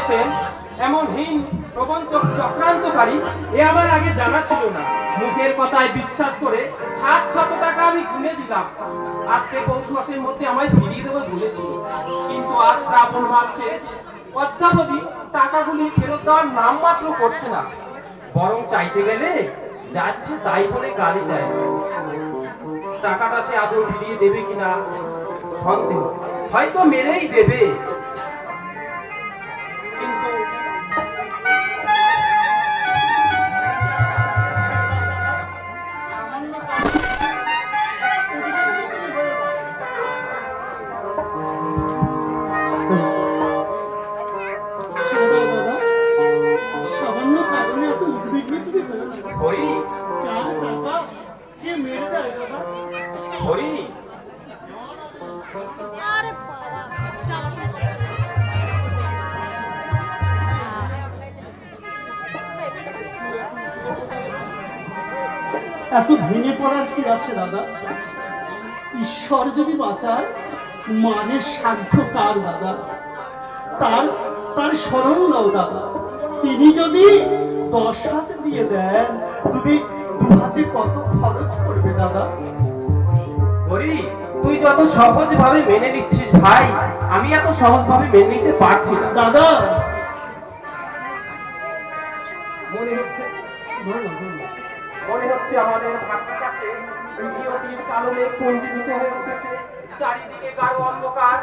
সেন এমন হীন প্রবঞ্চক চক্রান্তকারী এ আমার আগে জানা ছিল না। মুখের কথায় বিশ্বাস করে 700 টাকা আমি গুনে দিলাম। আজ সে পৌষ মাসের মধ্যে আমায় ফিরিয়ে দেবে বলেছিল, কিন্তু আজ শ্রাবণ মাস শেষ, অদ্যাবধি টাকাগুলি ফেরত দেওয়ার নাম মাত্র করছে না, বরং চাইতে গেলে যাচ্ছে তাই বলে গালি দেয়। টাকাটা সে আদৌ ফিরিয়ে দেবে কিনা সন্দেহ, হয়তো মেরেই দেবে। কিন্তু সামান্য কারণে এত উদ্বিগ্ন তুমি হলো না। হরি কার টাকা কে মেরে দেয় দাদা? হরি আরে বাবা চালাকি এত ভেঙে পড়ার কি আছে দাদা? ঈশ্বর যদি বাঁচায়, মানের সাধ্য কার দাদা? তার তার স্মরণ নাও দাদা। তিনি যদি 10 হাত দিয়ে দেন, তুমি 2 হাতে কত খরচ করবে দাদা? হরি, তুই যত সহজ ভাবে মেনে নিচ্ছিস ভাই, আমি এত সহজ ভাবে মেনে নিতে পারছি না দাদা মনে হচ্ছে বলো, বলো। মনে হচ্ছে আমাদের ভাগ্যের কাছে নিয়তির কালো মেঘ পুঞ্জীভূত হয়ে উঠেছে, চারিদিকে গাঢ় অন্ধকার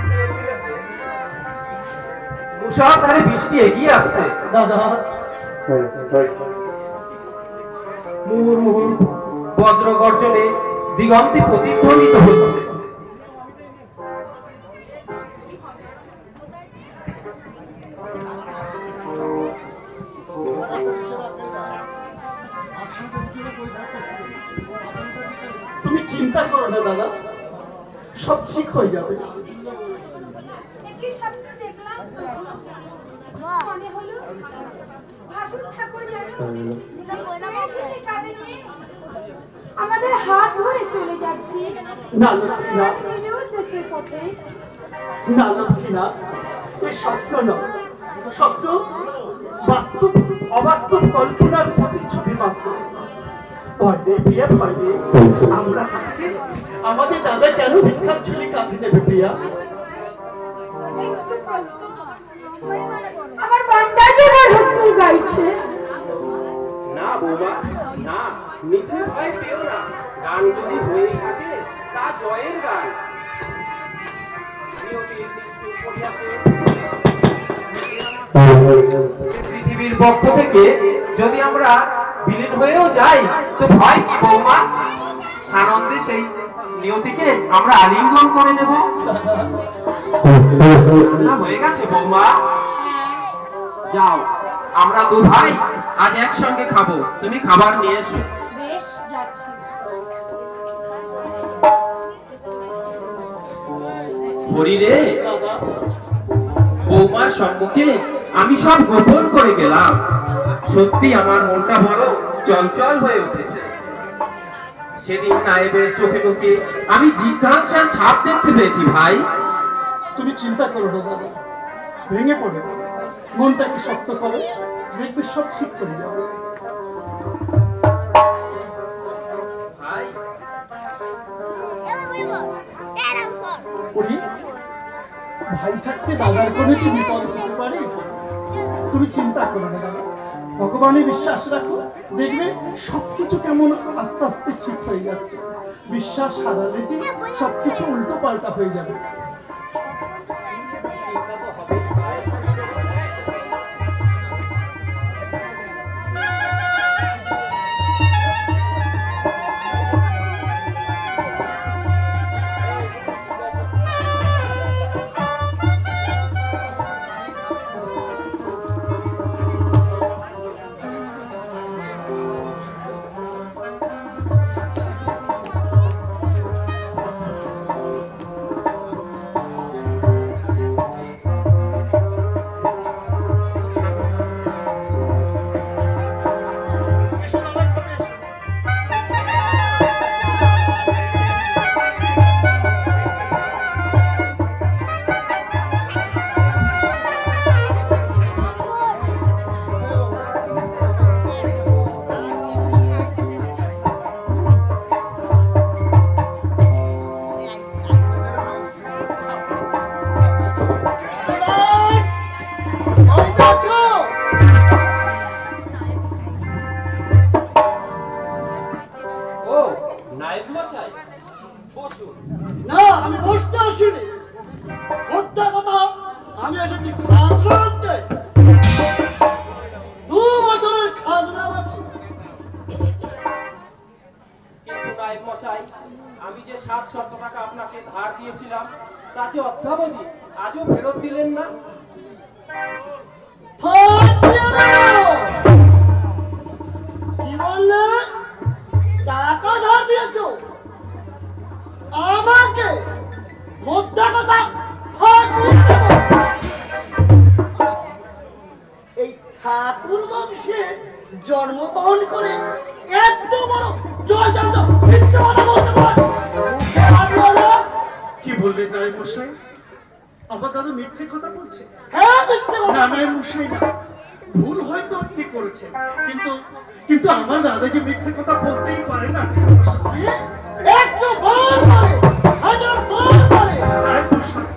চেয়ে ফেলেছে। মুষলধারে বৃষ্টি এগিয়ে আসছে, দাদা মুহুর্মুহু বজ্র গর্জনে দিগন্তে প্রতিধ্বনিত হচ্ছে। তুমি চিন্তা করো না দাদা, সব ঠিক হয়ে যাবে। একই স্বপ্ন দেখলাম, মনে হলো ভাসুর ঠাকুর যেন মেঘে কাঁধে নিয়ে আমাদের হাত ধরে চলে যাচ্ছি না লক্ষ্মী না, দেশের পথে। না লক্ষ্মী না, এ স্বপ্ন নয়, স্বপ্ন বাস্তব অবাস্তব কল্পনার প্রতিচ্ছবি মাত্র। ভয় নেই প্রিয়া, ভয় নেই। আমরা থাকতে আমাদের দাদা কেন ভিক্ষার ঝুলি কাঁধে নেবে প্রিয়া? একটু বলো, আমার বান্দাকে ঢুকুই গাইছে। না বৌমা, না, মিছে ভয় পেও না। গান যদি হয়ে থাকে তা জয়ের গান। নিয়তির নিষ্ঠুর পরিহাসে পৃথিবীর পক্ষ থেকে যদি আমরা বিলীন হয়েও যাই তো ভয় কি বৌমা? সানন্দে সেই নিয়তিকে আমরা আলিঙ্গন করে নেব। রান্না হয়ে গেছে বৌমা, যাও আমরা 2 ভাই আজ একসঙ্গে খাবো, তুমি খাবার নিয়ে এসো। বেশ, যাচ্ছি। হরি রে, দাদা বৌমার সম্মুখে আমি সব গোপন করে গেলাম। সত্যি আমার মনটা বড় চঞ্চল হয়ে উঠেছে। সেদিন নায়েবের চোখে মুখে আমি জিজ্ঞাসার ছাপ দেখতে পেয়েছি ভাই। তুমি চিন্তা করো না দাদা, ভেঙে পড়ো, মনটাকে শক্ত করো, দেখবে সব ঠিক করে যাবে। ভাই ওরে, ভাই থাকতে দাদার কোনো কি বিপদ হতে পারে? তুমি চিন্তা করো না দাদা, ভগবানে বিশ্বাস রাখো, দেখবে সবকিছু কেমন আস্তে আস্তে ঠিক হয়ে যাচ্ছে। বিশ্বাস হারালে যে সবকিছু উল্টো পাল্টা হয়ে যাবে। চিন্তা তো হবেই ভাই। বসুন। না, আমি বসতে আসিনি। হত্যা কথা, আমি এসেছি খাজনা আনতে। 2 বছরের খাজনা বাকি। কিন্তু নায়েব মশাই, আমি যে 700 টাকা আপনাকে ধার দিয়েছিলাম তা যে অদ্যাবধি আজও ফেরত দিলেন না। কি বললে? টাকা ধার দিয়েছো আমাকে? মোদ্দা কথা ফাটিয়ে দেব। এই ঠাকুর বংশে জন্মগ্রহণ করে এত বড় জয়জন্ত মিথ্যে কথা বলতে পারে? মুখে হাত বলো। কি বললেন নায়েব মশাই? আমার দাদা মিথ্যে কথা বলছে? হ্যাঁ, মিথ্যে কথা। না নায়েব মশাই না, ভুল হয়তো আপনি করেছেন, কিন্তু কিন্তু আমার দাদা যে মিথ্যে কথা বলতেই পারে না। 100 বার বলে, 1000 বার বলে। নায়েব মশাই,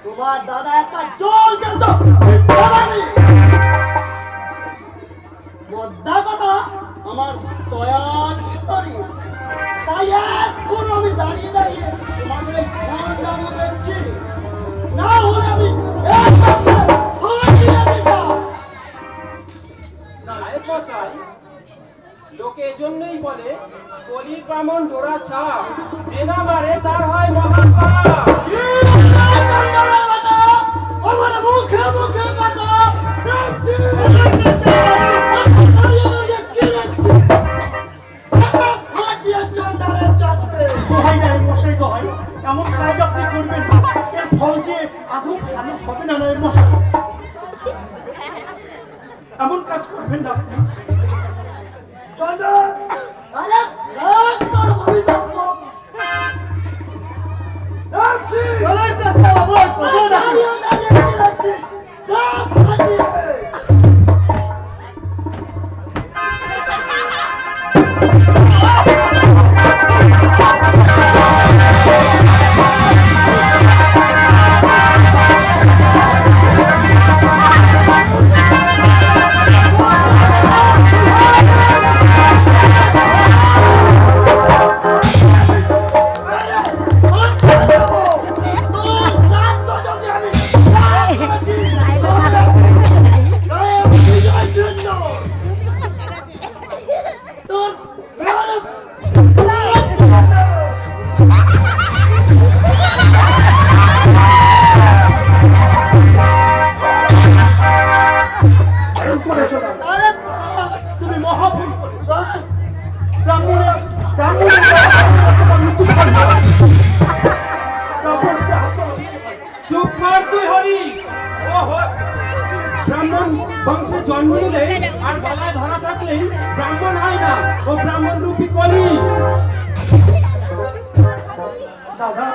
তোমার দাদা একটা জলজন্ত মিথ্যাবাদী। মোদ্দা কথা আমার দয়ার শরীর। তাই এখন আমি দাঁড়িয়ে দাঁড়িয়ে তোমাদের এই খণ্ডাম দেখছি। না হলে আমি একদম ফাটিয়ে দিতাম। নায়েব মশাই, লোকে এজন্যই বলে কলি ব্রাহ্মণ ডোরা সাপ, যে না মারে তার হয় মহাপাপ। কি বলছো চন্দ্রের কথা? আমার মুখে মুখে কথা। রামজি! দাঁড়িয়ে দাঁড়িয়ে কি দেখছি? ফাটিয়ে চন্দ্রের চাঁদকে। দোহাই নায়েব মশাই, দোহাই, এমন কাজ আপনি করবেন না। এর ফল যে আদৌ ভালো হবে না নায়েব মশাই। এমন কাজ করবেন না আপনি। চন্দ্র! আরে একবার ভবিতব্য। রামজি! দাঁড়িয়ে দাঁড়িয়ে কি দেখছিস? দাঁত ফাটিয়ে। তুমি মহাভুল করেছো। চুপ কর তুই হরি। ও ব্রাহ্মণ বংশে জন্ম নিলে আর গলায় ধরা থাকলেই ব্রাহ্মণ হয় না, ও ব্রাহ্মণ রূপী কলি। দাদা,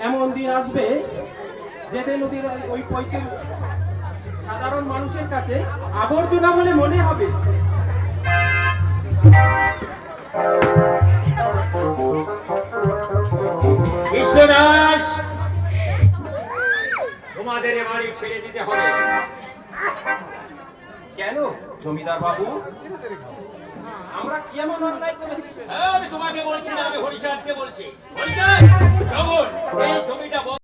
এমন দিন আসবে যেতে নদীর ওই পৈতে সাধারণ মানুষের কাছে আবর্জনা বলে মনে হবে। বিশ্বনাথ, তোমাদের এ বাড়ি ছেড়ে দিতে হবে। কেন জমিদার বাবু, আমরা কি এমন অন্যায় করেছি? আমি তোমাকে বলছি না, আমি হরিচাঁদকে বলছি। হরিচাঁদ, এই জমিটা